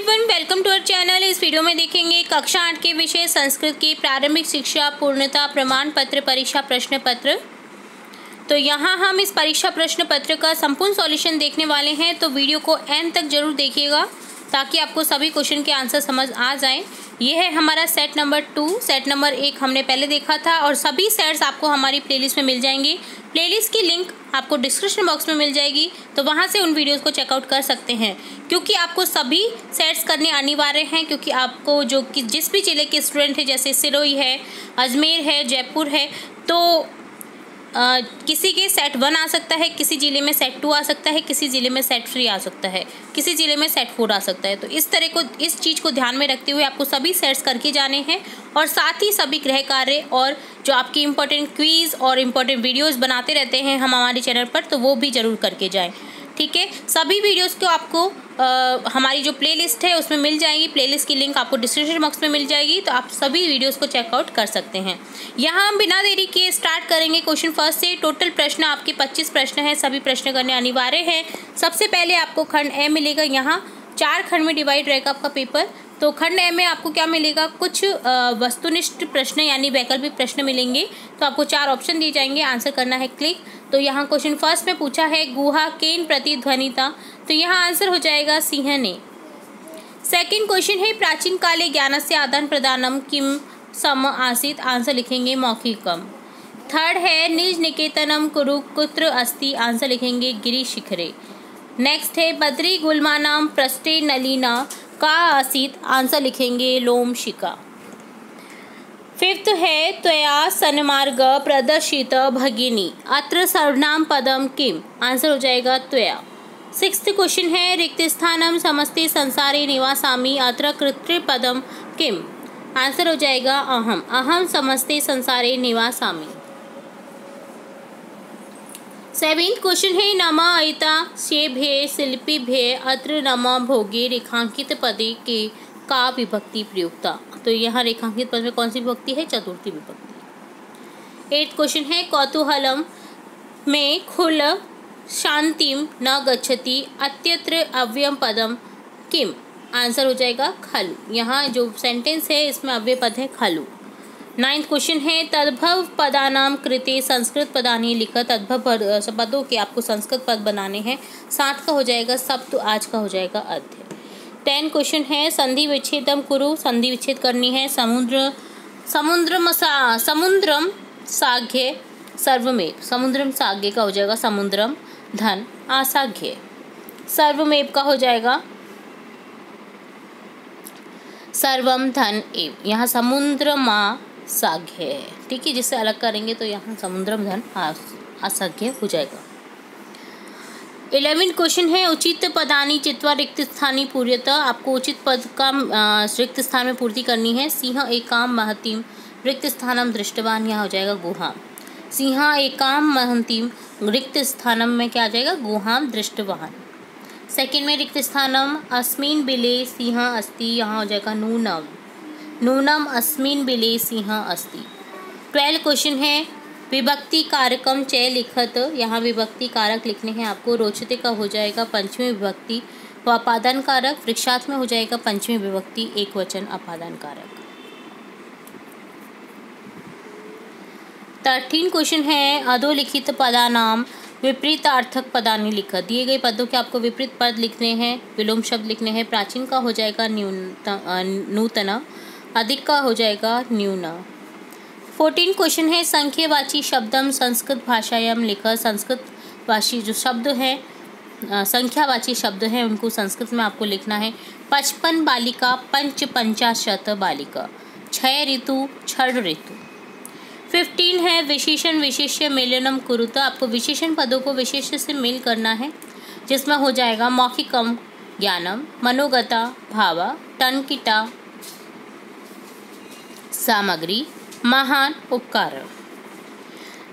Everyone, welcome to our channel. इस video में देखेंगे कक्षा 8 के विषय संस्कृत की प्रारंभिक शिक्षा पूर्णता प्रमाण पत्र परीक्षा प्रश्न पत्र। तो यहाँ हम इस परीक्षा प्रश्न पत्र का संपूर्ण सॉल्यूशन देखने वाले हैं, तो वीडियो को एंड तक जरूर देखिएगा ताकि आपको सभी क्वेश्चन के आंसर समझ आ जाएं। ये है हमारा सेट नंबर 2। सेट नंबर 1 हमने पहले देखा था और सभी सेट्स आपको हमारी प्लेलिस्ट में मिल जाएंगे। प्लेलिस्ट की लिंक आपको डिस्क्रिप्शन बॉक्स में मिल जाएगी, तो वहाँ से उन वीडियोस को चेकआउट कर सकते हैं। क्योंकि आपको सभी सेट्स करने अनिवार्य हैं, क्योंकि आपको जो कि जिस भी जिले के स्टूडेंट हैं, जैसे सिरोही है, अजमेर है, जयपुर है, तो किसी के सेट 1 आ सकता है, किसी ज़िले में सेट 2 आ सकता है, किसी ज़िले में सेट 3 आ सकता है, किसी ज़िले में सेट 4 आ सकता है। तो इस तरह को इस चीज़ को ध्यान में रखते हुए आपको सभी सेट्स करके जाने हैं और साथ ही सभी गृह कार्य और जो आपकी इंपॉर्टेंट क्विज़ और इम्पोर्टेंट वीडियोस बनाते रहते हैं हम हमारे चैनल पर, तो वो भी ज़रूर करके जाएं। ठीक है, सभी वीडियोस को आपको हमारी जो प्लेलिस्ट है उसमें मिल जाएगी। प्लेलिस्ट की लिंक आपको डिस्क्रिप्शन बॉक्स में मिल जाएगी, तो आप सभी वीडियोस को चेकआउट कर सकते हैं। यहाँ हम बिना देरी किए स्टार्ट करेंगे क्वेश्चन फर्स्ट से। टोटल प्रश्न आपके 25 प्रश्न हैं, सभी प्रश्न करने अनिवार्य हैं। सबसे पहले आपको खंड ए मिलेगा। यहाँ 4 खंड में डिवाइड रहेगा आपका पेपर। तो खंड ए में आपको क्या मिलेगा, कुछ वस्तुनिष्ठ प्रश्न यानी वैकल्पिक प्रश्न मिलेंगे। तो आपको 4 ऑप्शन दिए जाएंगे, आंसर करना है क्लिक। तो यहाँ क्वेश्चन फर्स्ट में पूछा है गुहा केन प्रतिध्वनिता, तो यहाँ आंसर हो जाएगा सिंहने। सेकंड क्वेश्चन है प्राचीन काले ज्ञानस्य आदान प्रदानम किम सम आसीत, आंसर लिखेंगे मौखिकम। थर्ड है निज निकेतनम कुरु कुत्र अस्ति, आंसर लिखेंगे गिरि शिखरे। नेक्स्ट है बद्री गुल्मानाम पृष्ठे नलिना का आसीत, आंसर लिखेंगे लोम शिका। फिफ्थ है त्वया सन्मार्ग प्रदर्शित भगिनी, अत्र सर्वनाम पदम किम, आंसर हो जाएगा त्वया। सिक्स्थ क्वेश्चन है रिक्त स्थानम समस्ते संसारे निवासामि, अत्र कृत्रिपदम किम, आंसर हो जाएगा अहम। अहम समस्ते संसारे निवासामि। सेवेंथ क्वेश्चन है नम अयिता शेभे शिल्पी भे अत्र नम भोगे रेखांकित पदे के का विभक्ति प्रयुक्ता, तो यहाँ रेखांकित पद में कौन सी विभक्ति है, चतुर्थी विभक्ति। 8th क्वेश्चन है कौतूहलम में खुल शांतिम न गच्छति अत्यत्र अव्ययम पदम किम, आंसर हो जाएगा खलु। यहाँ जो सेंटेंस है इसमें अव्यय पद है खलु। 9th क्वेश्चन है तद्भव पदानाम कृते संस्कृत पदानी लिखा, तद्भव पदों के आपको संस्कृत पद बनाने हैं। 7 का हो जाएगा सब, तो आज का हो जाएगा अध्य। 10 क्वेश्चन है संधि विच्छेदम कुरु, संधि विच्छेद करनी है। समुद्रम साघ्य सर्वमेव, समुद्रम साघ्य का हो जाएगा समुद्रम, धन आसाघ्य, सर्वमेव का हो जाएगा सर्वम धन एव, यहाँ समुद्रमा साघ्य है। ठीक है, जिससे अलग करेंगे तो यहाँ समुद्रम धन आसाघ्य हो जाएगा। 11th क्वेश्चन है उचित पदानी चित्वा रिक्त स्थानी पूर्यतः, आपको उचित पद का रिक्त स्थान में पूर्ति करनी है। सिंह एकाम महतीम रिक्त स्थानम दृष्टवान, यहाँ हो जाएगा गुहाम। सिंह एकाम महतीम रिक्त स्थानम में क्या आ जाएगा, गुहाम दृष्टवान। सेकंड में रिक्त स्थानम अस्मिन बिले सिंह अस्ति, यहाँ हो जाएगा नूनम। नूनम अस्मिन बिले सिंह अस्ति। 12th क्वेश्चन है विभक्ति कारकम चय लिखत, यहाँ विभक्ति कारक लिखने हैं आपको। रोचते का हो जाएगा पंचमी विभक्ति व अपादान कारक, वृक्षार्थ में हो जाएगा पंचमी विभक्ति एक वचन अपादान कारक। 13 क्वेश्चन है अधोलिखित पदानाम विपरीतार्थक पदानी लिखत, दिए गए पदों के आपको विपरीत पद लिखने हैं, विलोम शब्द लिखने हैं। प्राचीन का हो जाएगा नूतन, अधिक का हो जाएगा न्यून। 14 क्वेश्चन है संख्यावाची शब्दम संस्कृत भाषायाम लिखा, संस्कृत भाषी जो शब्द है संख्यावाची शब्द हैं उनको संस्कृत में आपको लिखना है। 55 बालिका 55 बालिका, 6 ऋतु 6 ऋतु। 15 है विशेषण विशेष्य मेलनम कुरुत, आपको विशेषण पदों को विशेष्य से मेल करना है, जिसमें हो जाएगा मौखिकम ज्ञानम, मनोगता भावा, टनकिटा सामग्री, महान उपकार।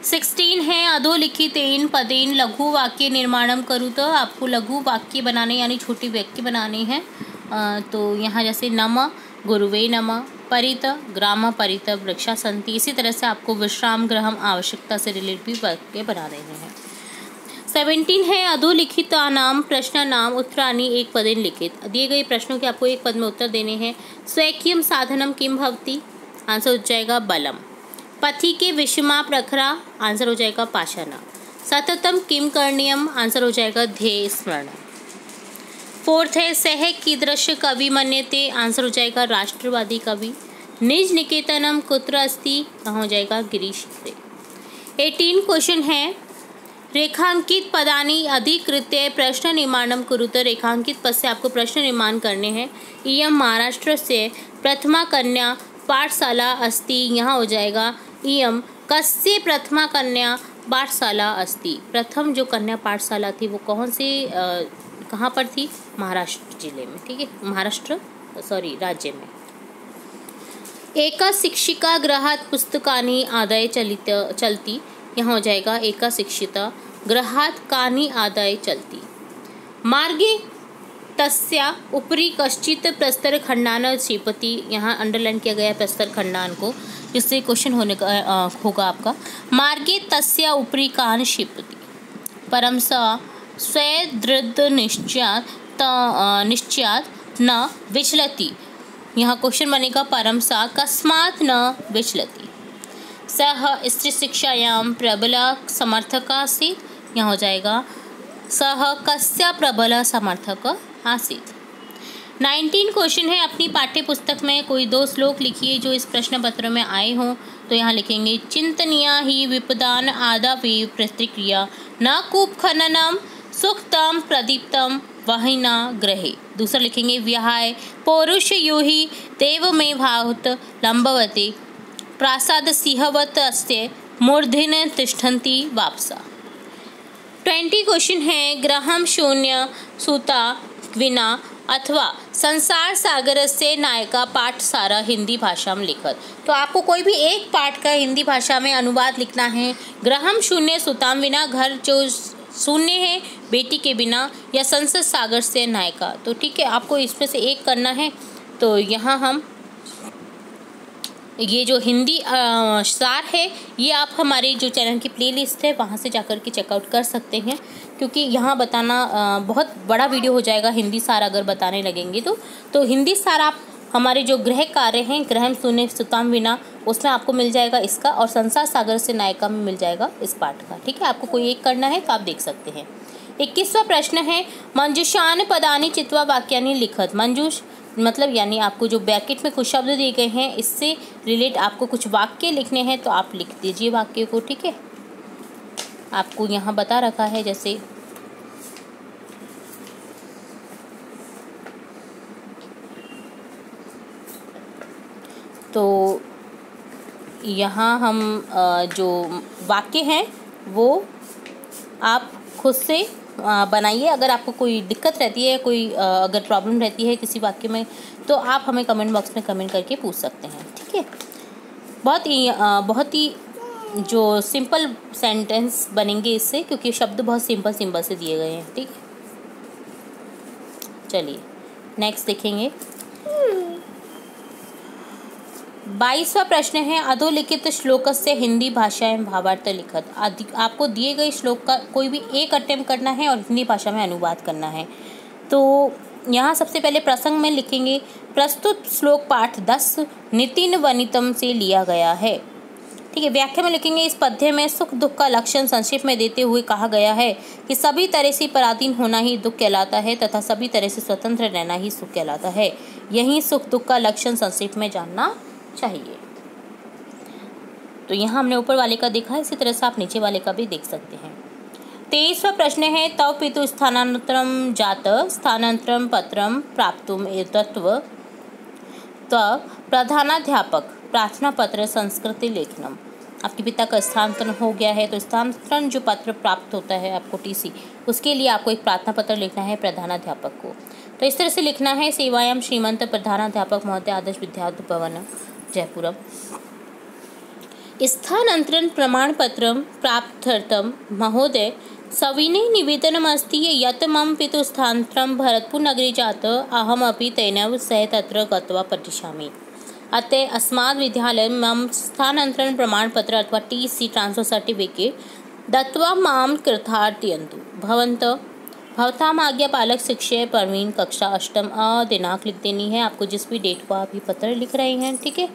16 है अधोलिखितेन पदेन लघु वाक्य निर्माणम करूँ, तो आपको लघु वाक्य बनाने यानी छोटी वाक्य बनाने हैं। तो यहाँ जैसे नम गुरुवे नम, परित ग्राम परित वृक्षा संति, इसी तरह से आपको विश्राम ग्रहम आवश्यकता से रिलेटेड भी वाक्य बना रहे हैं। 17 है अधोलिखितानां प्रश्नानाम् उत्तराणि एक पदेन लिखित। दिए गए प्रश्नों के आपको एक पद में उत्तर देने हैं। स्वैक्यं साधनम किम भवति, आंसर हो जाएगा बलम। पथि के विषमा प्रखरा, आंसर हो जाएगा पाषाण। सततम किम करणीयम, आंसर हो जाएगा ध्येय स्मरण। 4th है सह कीदृश कवि मन्यते, आंसर हो जाएगा राष्ट्रवादी कवि। निज निकेतनम कुत्र अस्ति, कहाँ हो जाएगा गिरीश। 18 क्वेश्चन है रेखांकित पदानि अधिकृत्य प्रश्न निर्माणम कुरुत। रेखांकित पद से आपको प्रश्न निर्माण करने हैं। इयम महाराष्ट्र से प्रथमा कन्या पाठशाला अस्ति, यहाँ हो जाएगा इयम कस्य प्रथमा कन्या पाठशाला अस्ति। प्रथम जो कन्या पाठशाला थी वो कहाँ पर थी, महाराष्ट्र जिले में, ठीक है, राज्य में। एका शिक्षिका गृहात् पुस्तकानि आदाय चलती, यहाँ हो जाएगा एका शिक्षिता गृहात् कानि आदाय चलती। मार्गे तस्या उपरि कश्चित् प्रस्तर खंडान क्षिपति, यहाँ अंडरलाइन किया गया है प्रस्तर खंडान को, जिससे क्वेश्चन होने का होगा आपका। मार्गे तस्या उपरि कान क्षिपति परम स स्वदृढ़ निश्चयात् न विचलति, यहाँ क्वेश्चन बनेगा परम सा कस्मात् न विचलति। सह स्त्री शिक्षायां प्रबल समर्थक आसीत्, यहाँ हो जाएगा सह कस्य प्रबल समर्थक आसीत्। 19 क्वेश्चन है अपनी पाठ्य पुस्तक में कोई 2 श्लोक लिखिए जो इस प्रश्न पत्र में आए हों। तो यहाँ लिखेंगे चिंतनीया ही विपदान आदावी प्रतिक्रिया न कूप खननम सुखतम प्रदीप्तम वहिना ग्रहे। दूसरा लिखेंगे विहाय पौरुष यूहि देव में भावत लंबवती प्रासाद सिंहवत अस्ते मूर्धिन तिष्ठन्ति वापसा। 20 क्वेश्चन है ग्रहम शून्य सूता विना अथवा संसार सागर से नायका पाठ सारा हिंदी भाषा में लिखत। तो आपको कोई भी एक पाठ का हिंदी भाषा में अनुवाद लिखना है। ग्रहम शून्य सुताम विना, घर जो शून्य है बेटी के बिना, या संसार सागर से नायका। तो ठीक है, आपको इसमें से एक करना है। तो यहाँ हम ये जो हिंदी सार है ये आप हमारे जो चैनल की प्लेलिस्ट है वहाँ से जाकर के चेकआउट कर सकते हैं, क्योंकि यहाँ बताना बहुत बड़ा वीडियो हो जाएगा हिंदी सार अगर बताने लगेंगे तो हिंदी सार आप हमारे जो गृह कार्य हैं ग्रहम शून्य सुताम विना उसमें आपको मिल जाएगा इसका, और संसार सागर से नायका में मिल जाएगा इस पाठ का। ठीक है, आपको कोई एक करना है तो आप देख सकते हैं। 21वां प्रश्न है मंजूषान पदानि चित्वा वाक्यानि लिखत। मंजूष मतलब यानी आपको जो ब्रैकेट में कुछ शब्द दिए गए हैं इससे रिलेट आपको कुछ वाक्य लिखने हैं, तो आप लिख दीजिए वाक्य को। ठीक है, आपको यहाँ बता रखा है जैसे तो यहाँ हम जो वाक्य हैं वो आप खुद से बनाइए। अगर आपको कोई दिक्कत रहती है, कोई अगर प्रॉब्लम रहती है किसी वाक्य में, तो आप हमें कमेंट बॉक्स में कमेंट करके पूछ सकते हैं। ठीक है, बहुत ही जो सिंपल सेंटेंस बनेंगे इससे, क्योंकि शब्द बहुत सिंपल से दिए गए हैं। ठीक है, चलिए नेक्स्ट देखेंगे। 22वां प्रश्न है अधोलिखित श्लोक से हिंदी भाषा में भावार्थ लिखत। आपको दिए गए श्लोक का कोई भी एक अटेम्प्ट करना है और हिंदी भाषा में अनुवाद करना है। तो यहाँ सबसे पहले प्रसंग में लिखेंगे प्रस्तुत श्लोक पाठ 10 नितिन वनितम से लिया गया है। ठीक है, व्याख्या में लिखेंगे इस पद्य में सुख दुख का लक्षण संक्षेप में देते हुए कहा गया है कि सभी तरह से पराधीन होना ही दुख कहलाता है तथा सभी तरह से स्वतंत्र रहना ही सुख कहलाता है। यही सुख दुख का लक्षण संक्षेप में जानना चाहिए। तो यहाँ हमने ऊपर वाले का देखा, इसी तरह से आप नीचे वाले का भी देख सकते हैं। 23वां प्रश्न है तव पितु स्थानांतरम जात स्थानांतरम पत्रम प्राप्तुम एतत्व तव प्रधानाध्यापक प्रार्थना पत्र संस्कृति लेखनम। आपके पिता का स्थानांतरण हो गया है तो स्थानांतरण जो पत्र प्राप्त होता है आपको टीसी, उसके लिए आपको एक प्रार्थना पत्र लिखना है प्रधानाध्यापक को। तो इस तरह से लिखना है सेवायाम श्रीमंत प्रधानाध्यापक महोदय आदर्श विद्यालय भवन जयपुरम स्थानांतरण प्रमाण पत्र प्राप्त्यर्थम महोदय सविनय निवेदनमस्ति यत् मम पितुः स्थानांतरं भरतपुर नगरे जात अहमपि तेनैव सह तत्र गत्वा पठिष्यामि। अतः अस्माद् विद्यालये मम स्थानांतरण प्रमाण पत्र अथवा टीसी ट्रांसफर सर्टिफिकेट दत्वा माम कृतार्थयन्तु भवन्तः भवताम आज्ञापालक शिक्षे प्रवीण कक्षा अष्टम दिनांक लिख देनी है आपको, जिस भी डेट को आप ये पत्र लिख रहे हैं, ठीक है।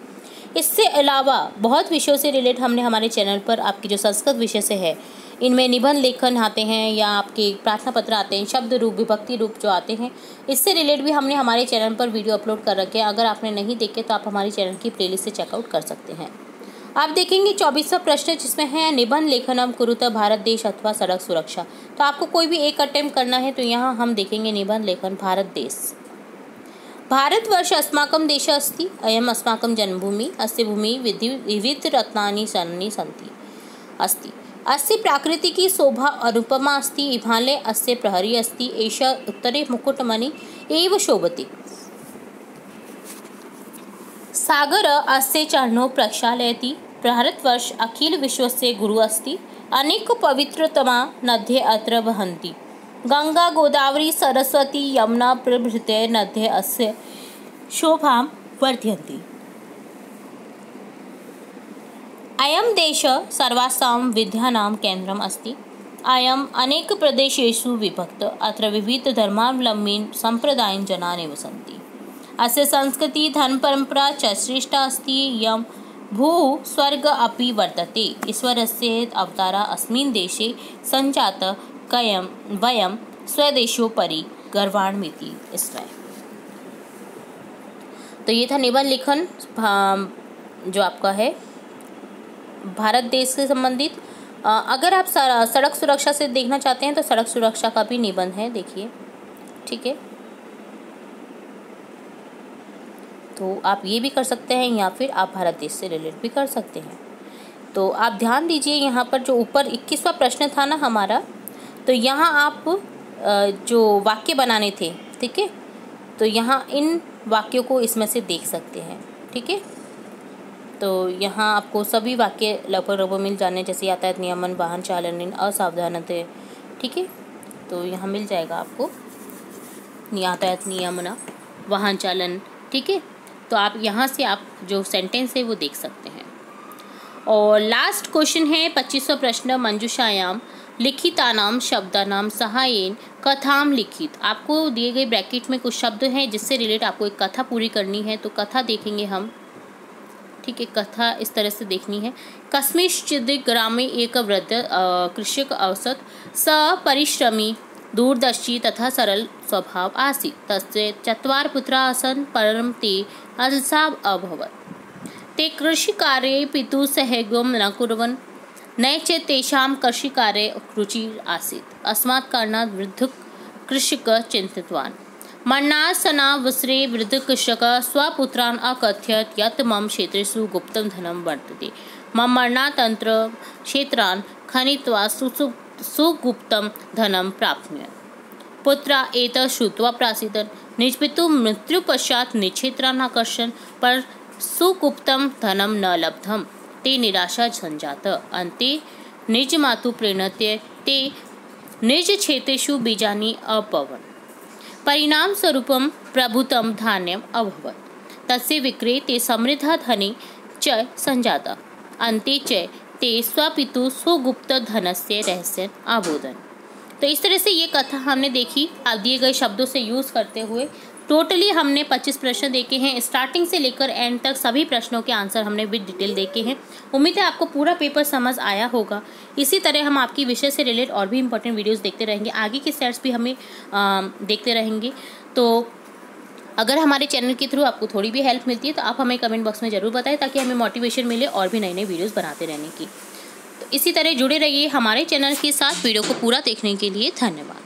इससे अलावा बहुत विषयों से रिलेट हमने हमारे चैनल पर आपकी जो संस्कृत विषय से है, इनमें निबंध लेखन आते हैं या आपके प्रार्थना पत्र आते हैं, शब्द रूप विभक्ति रूप जो आते हैं, इससे रिलेट भी हमने हमारे चैनल पर वीडियो अपलोड कर रखे हैं। अगर आपने नहीं देखे तो आप हमारे चैनल की प्लेलिस्ट से चेकआउट कर सकते हैं। आप देखेंगे 24वां प्रश्न जिसमें है निबंध लेखनम कुरुतः भारत देश अथवा सड़क सुरक्षा। तो आपको कोई भी एक अटेम्प्ट करना है, तो यहाँ हम देखेंगे निबंध लेखन भारत देश। भारतवर्ष अस्माकं देश अस्ति, अयम अस्माकं जन्मभूमि, अस्य भूमि विविध रत्नानि सन्ति सन्ति अस्ति, अस्य प्राकृतिकी शोभा अनुपमा अस्ति, हिमालय अस्य प्रहरी अस्ति, एषा उत्तरे मुकुटमणि एव शोभते, सागर अस्य चरणौ प्रक्षालयति, भारतवर्ष अखिल विश्वस्य गुरु अस्ति, अनेक पवित्रतमा नद्य अत्र वहन्ति, गंगा गोदावरी सरस्वती यमुना प्रभृतय नद्य अस्य शोभां वर्धयन्ति, अयं देश सर्वासां विद्यानां केन्द्रम् अस्ति, अयम् अनेक प्रदेशेषु विभक्त, अत्र विविध धर्मावलम्बीन सम्प्रदायेन जनाः निवसन्ति, अस्य संस्कृति धर्म परंपरा च श्रेष्ठा अस्ति, यं भू स्वर्ग अपि वर्तते, ईश्वरस्य अवतारा अस्मिन् देशे संजात कयं वयं स्वदेशोपरि गर्वान्विति इसमें। तो ये था निबंध लेखन जो आपका है भारत देश से संबंधित। अगर आप सड़क सुरक्षा से देखना चाहते हैं तो सड़क सुरक्षा का भी निबंध है, देखिए, ठीक है। तो आप ये भी कर सकते हैं या फिर आप भारत देश से रिलेट भी कर सकते हैं। तो आप ध्यान दीजिए यहाँ पर जो ऊपर 21वां प्रश्न था ना हमारा, तो यहाँ आप जो वाक्य बनाने थे, ठीक है, तो यहाँ इन वाक्यों को इसमें से देख सकते हैं, ठीक है। तो यहाँ आपको सभी वाक्य लगभग मिल जाने, जैसे यातायात नियमन वाहन चालन असावधानता, ठीक है। तो यहाँ मिल जाएगा आपको यातायात नियमन वाहन चालन, ठीक है। तो आप यहाँ से आप जो सेंटेंस है वो देख सकते हैं। और लास्ट क्वेश्चन है 25वां प्रश्न, मंजूषायाम लिखितानाम शब्दानाम सहायेन कथाम लिखित। आपको दिए गए ब्रैकेट में कुछ शब्द हैं जिससे रिलेट आपको एक कथा पूरी करनी है, तो कथा देखेंगे हम, ठीक है। कथा इस तरह से देखनी है। कस्मिंश्चित् ग्रामे एक वृद्ध कृषक औसत स परिश्रमी दूरदर्शी तथा सरल स्वभाव आसीत्, तस्य 4 पुत्राः आसन्, परं ते अलसाः अभवन्, ते कृषिकार्ये पितुः सहयोगं न कुर्वन्, न च तेषां कृषिकार्ये रुचिः आसीत्, अस्मात् कारणात् वृद्धः कृषकः चिन्तितवान्। मरणासन्नावसरे वृद्धकृषकः स्वपुत्रान् अकथयत् यत् मम क्षेत्रेषु गुप्तं धनं वर्तते, मम मरणानन्तरं क्षेत्रान् खनित्वा सुगुप्तं धनं प्राप्नुयात्। पुत्रा एतत् श्रुत्वा प्रासीदन्, निजपितुः मृत्युपश्चात् निक्षेत्रान् आकर्षन्, पर सुगुप्तं धनं न लब्धं, ते निराशा सञ्जात, अन्ते निजमातुः प्रेरणत्य ते निजक्षेत्रेषु बीजानि अपवन्, परिणामस्वरूपं प्रभुतं धान्यम् अभवत्, तस्य विक्रये ते समृद्धा धने च सञ्जाता, अन्ते च ते स्वपितुः सुगुप्त धनस्य रहस्यम् अबोधन्। तो इस तरह से ये कथा हमने देखी आप दिए गए शब्दों से यूज़ करते हुए। टोटली हमने 25 प्रश्न देखे हैं, स्टार्टिंग से लेकर एंड तक सभी प्रश्नों के आंसर हमने विद डिटेल देखे हैं। उम्मीद है आपको पूरा पेपर समझ आया होगा। इसी तरह हम आपकी विषय से रिलेट और भी इंपॉर्टेंट वीडियोस देखते रहेंगे, आगे के सेट्स भी हमें देखते रहेंगे। तो अगर हमारे चैनल के थ्रू आपको थोड़ी भी हेल्प मिलती है तो आप हमें कमेंट बॉक्स में ज़रूर बताएं, ताकि हमें मोटिवेशन मिले और भी नए नए वीडियोज़ बनाते रहने की। तो इसी तरह जुड़े रहिए हमारे चैनल के साथ। वीडियो को पूरा देखने के लिए धन्यवाद।